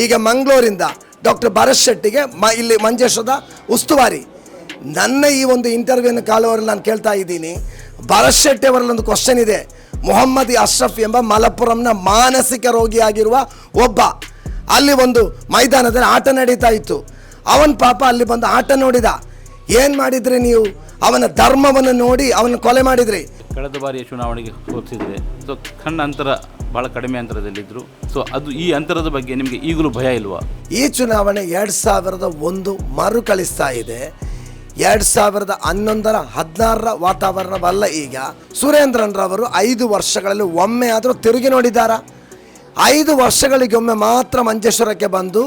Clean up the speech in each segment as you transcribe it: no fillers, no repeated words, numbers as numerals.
ಈಗ ಮಂಗಳೂರಿಂದ ಡಾಕ್ಟರ್ ಭರತ್ ಶೆಟ್ಟಿಗೆ ಇಲ್ಲಿ ಮಂಜೇಶ್ವರದ ಉಸ್ತುವಾರಿ. ನನ್ನ ಈ ಒಂದು ಇಂಟರ್ವ್ಯೂನ ಕಾಲುವರಲ್ಲಿ ನಾನು ಕೇಳ್ತಾ ಇದ್ದೀನಿ, ಭರತ್ ಶೆಟ್ಟಿ ಅವರಲ್ಲಿ ಒಂದು ಕ್ವಶನ್ ಇದೆ. ಮೊಹಮ್ಮದ್ ಅಶ್ರಫ್ ಎಂಬ ಮಲಪ್ಪುರಂನ ಮಾನಸಿಕ ರೋಗಿಯಾಗಿರುವ ಒಬ್ಬ, ಅಲ್ಲಿ ಒಂದು ಮೈದಾನದಲ್ಲಿ ಆಟ ನಡೀತಾ ಇತ್ತು. ಅವನ ಪಾಪ ಅಲ್ಲಿ ಬಂದು ಆಟ ನೋಡಿದ. ಏನು ಮಾಡಿದ್ರಿ ನೀವು? ಅವನ ಧರ್ಮವನ್ನು ನೋಡಿ ಅವನ ಕೊಲೆ ಮಾಡಿದ್ರಿ. ಕಳೆದ ಬಾರಿಯ ಚುನಾವಣೆಗೆ ಸೋತಿದ್ರೆ ಸೊ ಸಣ್ಣ ಅಂತರ ಭಾಳ ಕಡಿಮೆ ಅಂತರದಲ್ಲಿದ್ದರು. ಸೊ ಅದು ಈ ಅಂತರದ ಬಗ್ಗೆ ನಿಮಗೆ ಈಗಲೂ ಭಯ ಇಲ್ವಾ? ಈ ಚುನಾವಣೆ 2001 ಮರುಕಳಿಸ್ತಾ ಇದೆ. 2011 16 ವಾತಾವರಣವಲ್ಲ. ಈಗ ಸುರೇಂದ್ರನ್ರವರು 5 ವರ್ಷಗಳಲ್ಲಿ ಒಮ್ಮೆ ಆದರೂ ತಿರುಗಿ ನೋಡಿದ್ದಾರಾ? 5 ವರ್ಷಗಳಿಗೊಮ್ಮೆ ಮಾತ್ರ ಮಂಜೇಶ್ವರಕ್ಕೆ ಬಂದು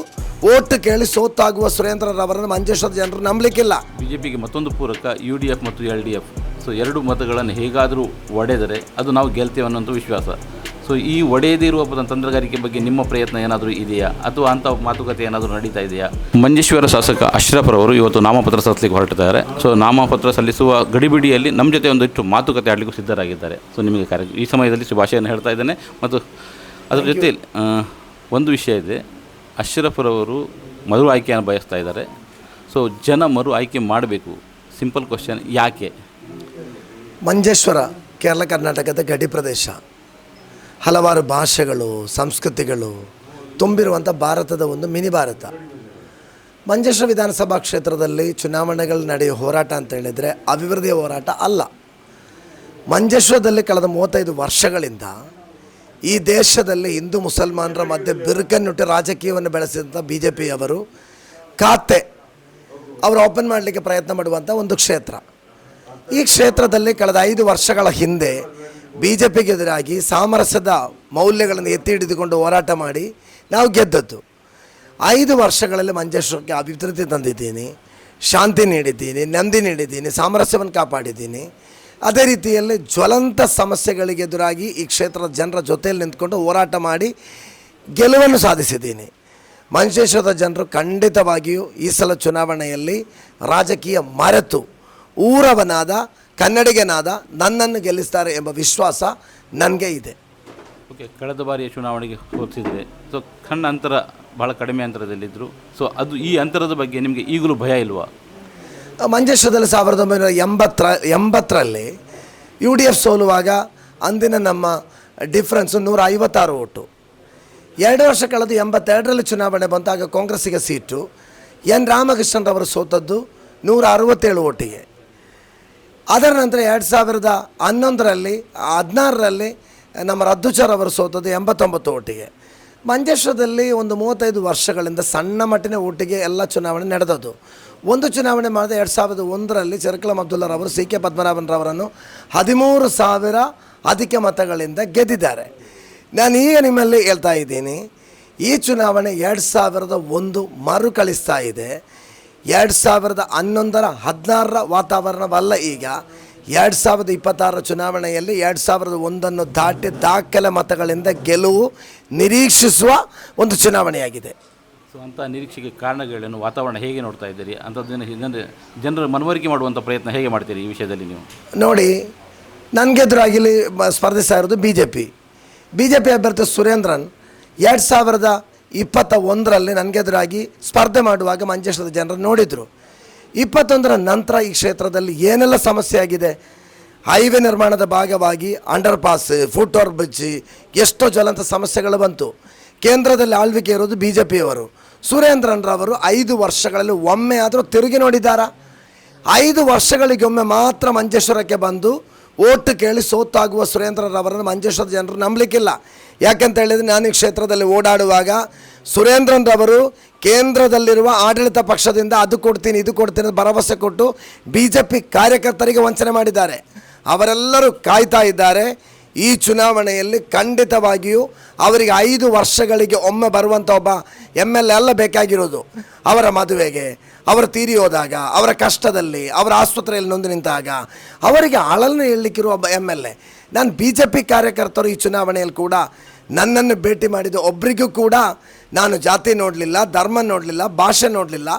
ಓಟ್ ಕೇಳಿ ಸೋತಾಗುವ ಸುರೇಂದ್ರರವರನ್ನು ಮಂಜೇಶ್ವರ ಜನರು ನಂಬಲಿಕ್ಕಿಲ್ಲ. ಬಿಜೆಪಿಗೆ ಮತ್ತೊಂದು ಪೂರಕ UDF ಮತ್ತು LDF. ಸೊ 2 ಮತಗಳನ್ನು ಹೇಗಾದರೂ ಒಡೆದರೆ ಅದು ನಾವು ಗೆಲ್ತೇವೆ ಅನ್ನೋಂಥ ವಿಶ್ವಾಸ. ಸೊ ಈ ಒಡೆಯದಿರುವ ತಂತ್ರಗಾರಿಕೆ ಬಗ್ಗೆ ನಿಮ್ಮ ಪ್ರಯತ್ನ ಏನಾದರೂ ಇದೆಯಾ, ಅಥವಾ ಅಂಥ ಮಾತುಕತೆ ಏನಾದರೂ ನಡೀತಾ ಇದೆಯಾ? ಮಂಜೇಶ್ವರ ಶಾಸಕ ಅಶ್ರಫ್ರವರು ಇವತ್ತು ನಾಮಪತ್ರ ಸಲ್ಲಿಸಲಿಕ್ಕೆ ಹೊರಟಿದ್ದಾರೆ. ಸೊ ನಾಮಪತ್ರ ಸಲ್ಲಿಸುವ ಗಡಿಬಿಡಿಯಲ್ಲಿ ನಮ್ಮ ಜೊತೆ ಒಂದಿಷ್ಟು ಮಾತುಕತೆ ಆಡಲಿಕ್ಕೂ ಸಿದ್ಧರಾಗಿದ್ದಾರೆ. ಸೊ ನಿಮಗೆ ಈ ಸಮಯದಲ್ಲಿ ಶುಭಾಶಯನ್ನು ಹೇಳ್ತಾ ಇದ್ದೇನೆ. ಮತ್ತು ಅದರ ಜೊತೆ ಒಂದು ವಿಷಯ ಇದೆ, ಅಶ್ರಫ್ರವರು ಮರು ಆಯ್ಕೆಯನ್ನು ಬಯಸ್ತಾ ಇದ್ದಾರೆ. ಸೊ ಜನ ಮರು ಆಯ್ಕೆ ಮಾಡಬೇಕು. ಸಿಂಪಲ್ ಕ್ವಶನ್, ಯಾಕೆ? ಮಂಜೇಶ್ವರ ಕೇರಳ ಕರ್ನಾಟಕದ ಗಡಿ ಪ್ರದೇಶ, ಹಲವಾರು ಭಾಷೆಗಳು ಸಂಸ್ಕೃತಿಗಳು ತುಂಬಿರುವಂಥ ಭಾರತದ ಒಂದು ಮಿನಿ ಭಾರತ. ಮಂಜೇಶ್ವರ ವಿಧಾನಸಭಾ ಕ್ಷೇತ್ರದಲ್ಲಿ ಚುನಾವಣೆಗಳು ನಡೆಯುವ ಹೋರಾಟ ಅಂತ ಹೇಳಿದರೆ ಅಭಿವೃದ್ಧಿಯ ಹೋರಾಟ ಅಲ್ಲ. ಮಂಜೇಶ್ವರದಲ್ಲಿ ಕಳೆದ 35 ವರ್ಷಗಳಿಂದ ಈ ದೇಶದಲ್ಲಿ ಹಿಂದೂ ಮುಸಲ್ಮಾನರ ಮಧ್ಯೆ ಬಿರುಕನ್ನುಟ್ಟಿ ರಾಜಕೀಯವನ್ನು ಬೆಳೆಸಿದಂಥ BJPಯವರು ಖಾತೆ ಅವರು ಓಪನ್ ಮಾಡಲಿಕ್ಕೆ ಪ್ರಯತ್ನ ಮಾಡುವಂಥ ಒಂದು ಕ್ಷೇತ್ರ. ಈ ಕ್ಷೇತ್ರದಲ್ಲಿ ಕಳೆದ 5 ವರ್ಷಗಳ ಹಿಂದೆ BJPಗೆ ಎದುರಾಗಿ ಸಾಮರಸ್ಯದ ಮೌಲ್ಯಗಳನ್ನು ಎತ್ತಿ ಹಿಡಿದುಕೊಂಡು ಹೋರಾಟ ಮಾಡಿ ನಾವು ಗೆದ್ದದ್ದು. 5 ವರ್ಷಗಳಲ್ಲಿ ಮಂಜೇಶ್ವರಕ್ಕೆ ಅಭಿವೃದ್ಧಿ ತಂದಿದ್ದೀನಿ, ಶಾಂತಿ ನೀಡಿದ್ದೀನಿ, ನೆಮ್ಮದಿ ನೀಡಿದ್ದೀನಿ, ಸಾಮರಸ್ಯವನ್ನು ಕಾಪಾಡಿದ್ದೀನಿ. ಅದೇ ರೀತಿಯಲ್ಲಿ ಜ್ವಲಂತ ಸಮಸ್ಯೆಗಳಿಗೆ ಎದುರಾಗಿ ಈ ಕ್ಷೇತ್ರದ ಜನರ ಜೊತೆಯಲ್ಲಿ ನಿಂತ್ಕೊಂಡು ಹೋರಾಟ ಮಾಡಿ ಗೆಲುವನ್ನು ಸಾಧಿಸಿದ್ದೀನಿ. ಮಂಜೇಶ್ವರದ ಜನರು ಖಂಡಿತವಾಗಿಯೂ ಈ ಸಲ ಚುನಾವಣೆಯಲ್ಲಿ ರಾಜಕೀಯ ಮರೆತು ಊರವನಾದ ಕನ್ನಡಿಗನಾದ ನನ್ನನ್ನು ಗೆಲ್ಲಿಸ್ತಾರೆ ಎಂಬ ವಿಶ್ವಾಸ ನನಗೆ ಇದೆ. ಓಕೆ, ಕಳೆದ ಬಾರಿಯ ಚುನಾವಣೆಗೆ ಸೋತಿದ್ರೆ ಸೊ ಸಣ್ಣ ಅಂತರ ಭಾಳ ಕಡಿಮೆ ಅಂತರದಲ್ಲಿದ್ದರು. ಸೊ ಅದು ಈ ಅಂತರದ ಬಗ್ಗೆ ನಿಮಗೆ ಈಗಲೂ ಭಯ ಇಲ್ವಾ? ಮಂಜೇಶ್ವರದಲ್ಲಿ 1980ರಲ್ಲಿ UDF ಸೋಲುವಾಗ ಅಂದಿನ ನಮ್ಮ ಡಿಫ್ರೆನ್ಸು 156 ಓಟು. 2 ವರ್ಷ ಕಳೆದು 82ರಲ್ಲಿ ಚುನಾವಣೆ ಬಂತಾಗ ಕಾಂಗ್ರೆಸ್ಸಿಗೆ ಸೀಟು. N ರಾಮಕೃಷ್ಣರವರು ಸೋತದ್ದು 167 ಓಟಿಗೆ. ಅದರ ನಂತರ 2011ರಲ್ಲಿ 16ರಲ್ಲಿ ನಮ್ಮ ರದ್ದುಚರ್ ಅವರು ಸೋತದ್ದು 89 ಓಟಿಗೆ. ಮಂಜೇಶ್ವರದಲ್ಲಿ ಒಂದು 35 ವರ್ಷಗಳಿಂದ ಸಣ್ಣ ಮಟ್ಟಿನ ಓಟಿಗೆ ಎಲ್ಲ ಚುನಾವಣೆ ನಡೆದದ್ದು. ಒಂದು ಚುನಾವಣೆ ಮಾಡಿದ 2001ರಲ್ಲಿ ಚರಕಲಂ ಅಬ್ದುಲ್ಲರವರು CK ಪದ್ಮನಾಭನ್ರವರನ್ನು 13,000 ಅಧಿಕ ಮತಗಳಿಂದ ಗೆದ್ದಿದ್ದಾರೆ. ನಾನು ಈಗ ನಿಮ್ಮಲ್ಲಿ ಹೇಳ್ತಾ ಇದ್ದೀನಿ, ಈ ಚುನಾವಣೆ 2001 ಮರುಕಳಿಸ್ತಾ ಇದೆ. 2011 16 ವಾತಾವರಣವಲ್ಲ. ಈಗ 2026 ಚುನಾವಣೆಯಲ್ಲಿ 2001 ದಾಟಿ ದಾಖಲೆ ಮತಗಳಿಂದ ಗೆಲುವು ನಿರೀಕ್ಷಿಸುವ ಒಂದು ಚುನಾವಣೆಯಾಗಿದೆ. ಸೊ ಅಂಥ ನಿರೀಕ್ಷೆಗೆ ಕಾರಣಗಳೇನು? ವಾತಾವರಣ ಹೇಗೆ ನೋಡ್ತಾ ಇದ್ದೀರಿ? ಅಂಥದ್ದನ್ನು ಜನರ ಮನವರಿಕೆ ಮಾಡುವಂಥ ಪ್ರಯತ್ನ ಹೇಗೆ ಮಾಡ್ತೀರಿ ಈ ವಿಷಯದಲ್ಲಿ ನೀವು? ನೋಡಿ, ನನಗೆದುರಾಗಿಲಿ ಸ್ಪರ್ಧಿಸ್ತಾ ಇರೋದು BJP ಅಭ್ಯರ್ಥಿ ಸುರೇಂದ್ರನ್ 2021ರಲ್ಲಿ ನನಗೆದುರಾಗಿ ಸ್ಪರ್ಧೆ ಮಾಡುವಾಗ ಮಂಜೇಶ್ವರದ ಜನರು ನೋಡಿದರು. 21ರ ನಂತರ ಈ ಕ್ಷೇತ್ರದಲ್ಲಿ ಏನೆಲ್ಲ ಸಮಸ್ಯೆ ಆಗಿದೆ. ಹೈವೇ ನಿರ್ಮಾಣದ ಭಾಗವಾಗಿ under pass, foot over bridge, ಎಷ್ಟೋ ಜ್ವಲಂತ ಸಮಸ್ಯೆಗಳು ಬಂತು. ಕೇಂದ್ರದಲ್ಲಿ ಆಳ್ವಿಕೆ ಇರೋದು BJPಯವರು. ಸುರೇಂದ್ರನ್ರವರು 5 ವರ್ಷಗಳಲ್ಲಿ ಒಮ್ಮೆ ಆದರೂ ತಿರುಗಿ ನೋಡಿದ್ದಾರಾ? 5 ವರ್ಷಗಳಿಗೊಮ್ಮೆ ಮಾತ್ರ ಮಂಜೇಶ್ವರಕ್ಕೆ ಬಂದು ಓಟ್ ಕೇಳಿ ಸೋತಾಗುವ ಸುರೇಂದ್ರರವರನ್ನು ಮಂಜೇಶ್ವರ ಜನರು ನಂಬಲಿಕ್ಕಿಲ್ಲ. ಯಾಕೆಂತ ಹೇಳಿದರೆ, ನಾನು ಈ ಕ್ಷೇತ್ರದಲ್ಲಿ ಓಡಾಡುವಾಗ ಸುರೇಂದ್ರನ್ರವರು ಕೇಂದ್ರದಲ್ಲಿರುವ ಆಡಳಿತ ಪಕ್ಷದಿಂದ ಅದು ಕೊಡ್ತೀನಿ ಇದು ಕೊಡ್ತೀನಿ ಅಂತ ಭರವಸೆ ಕೊಟ್ಟು BJP ಕಾರ್ಯಕರ್ತರಿಗೆ ವಂಚನೆ ಮಾಡಿದ್ದಾರೆ. ಅವರೆಲ್ಲರೂ ಕಾಯ್ತಾ ಇದ್ದಾರೆ. ಈ ಚುನಾವಣೆಯಲ್ಲಿ ಖಂಡಿತವಾಗಿಯೂ ಅವರಿಗೆ 5 ವರ್ಷಗಳಿಗೆ ಒಮ್ಮೆ ಬರುವಂಥ ಒಬ್ಬ MLA ಎಲ್ಲ ಬೇಕಾಗಿರೋದು. ಅವರ ಮದುವೆಗೆ, ಅವರು ತೀರಿ ಹೋದಾಗ, ಅವರ ಕಷ್ಟದಲ್ಲಿ, ಅವರ ಆಸ್ಪತ್ರೆಯಲ್ಲಿ ನೊಂದು ನಿಂತಾಗ ಅವರಿಗೆ ಅಳಲನ್ನು ಹೇಳಲಿಕ್ಕಿರುವ ಒಬ್ಬ MLA. ನಾನು BJP ಕಾರ್ಯಕರ್ತರು ಈ ಚುನಾವಣೆಯಲ್ಲಿ ಕೂಡ ನನ್ನನ್ನು ಭೇಟಿ ಮಾಡಿದ ಒಬ್ಬರಿಗೂ ಕೂಡ ನಾನು ಜಾತಿ ನೋಡಲಿಲ್ಲ, ಧರ್ಮ ನೋಡಲಿಲ್ಲ, ಭಾಷೆ ನೋಡಲಿಲ್ಲ.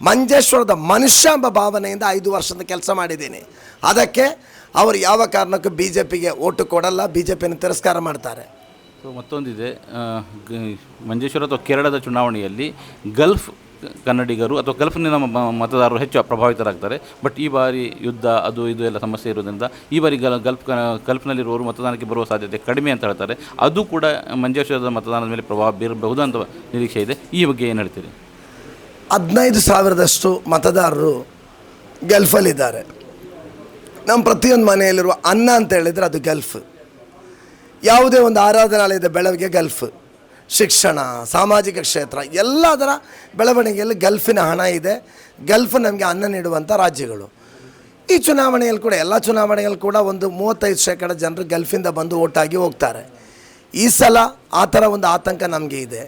ಮಂಜೇಶ್ವರದ ಮನುಷ್ಯ ಎಂಬ ಭಾವನೆಯಿಂದ 5 ವರ್ಷದ ಕೆಲಸ ಮಾಡಿದ್ದೀನಿ. ಅದಕ್ಕೆ ಅವರು ಯಾವ ಕಾರಣಕ್ಕೂ BJPಗೆ ಓಟು ಕೊಡಲ್ಲ, BJPಯನ್ನು ತಿರಸ್ಕಾರ ಮಾಡ್ತಾರೆ. ಸೊ ಮತ್ತೊಂದಿದೆ, ಮಂಜೇಶ್ವರ ಅಥವಾ ಕೇರಳದ ಚುನಾವಣೆಯಲ್ಲಿ ಗಲ್ಫ್ ಕನ್ನಡಿಗರು ಅಥವಾ ಗಲ್ಫ್ನಿಂದ ಮತದಾರರು ಹೆಚ್ಚು ಪ್ರಭಾವಿತರಾಗ್ತಾರೆ. ಬಟ್ ಈ ಬಾರಿ ಯುದ್ಧ ಅದು ಇದು ಎಲ್ಲ ಸಮಸ್ಯೆ ಇರೋದ್ರಿಂದ ಈ ಬಾರಿ ಗಲ್ಫ್ನಲ್ಲಿರುವವರು ಮತದಾನಕ್ಕೆ ಬರುವ ಸಾಧ್ಯತೆ ಕಡಿಮೆ ಅಂತ ಹೇಳ್ತಾರೆ. ಅದು ಕೂಡ ಮಂಜೇಶ್ವರದ ಮತದಾನದ ಮೇಲೆ ಪ್ರಭಾವ ಬೀರಬಹುದು ಅಂತ ನಿರೀಕ್ಷೆ ಇದೆ. ಈ ಬಗ್ಗೆ ಏನು ಹೇಳ್ತೀರಿ? 15,000 ಮತದಾರರು ಗಲ್ಫಲ್ಲಿದ್ದಾರೆ. ನಮ್ಮ ಪ್ರತಿಯೊಂದು ಮನೆಯಲ್ಲಿರುವ ಅನ್ನ ಅಂತ ಹೇಳಿದರೆ ಅದು ಗಲ್ಫ್. ಯಾವುದೇ ಒಂದು ಆರಾಧನಾಲಯದ ಬೆಳವಣಿಗೆ ಗಲ್ಫ್, ಶಿಕ್ಷಣ, ಸಾಮಾಜಿಕ ಕ್ಷೇತ್ರ ಎಲ್ಲದರ ಬೆಳವಣಿಗೆಯಲ್ಲಿ ಗಲ್ಫಿನ ಹಣ ಇದೆ. ಗಲ್ಫ್ ನಮಗೆ ಅನ್ನ ನೀಡುವಂಥ ರಾಜ್ಯಗಳು. ಈ ಚುನಾವಣೆಯಲ್ಲಿ ಕೂಡ ಎಲ್ಲ ಚುನಾವಣೆಯಲ್ಲಿ ಕೂಡ ಒಂದು 35% ಜನರು ಗಲ್ಫಿಂದ ಬಂದು ಓಟಾಗಿ ಹೋಗ್ತಾರೆ. ಈ ಸಲ ಆ ಥರ ಒಂದು ಆತಂಕ ನಮಗೆ ಇದೆ.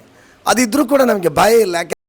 ಅದಿದ್ದರೂ ಕೂಡ ನಮಗೆ ಭಯ ಇಲ್ಲ.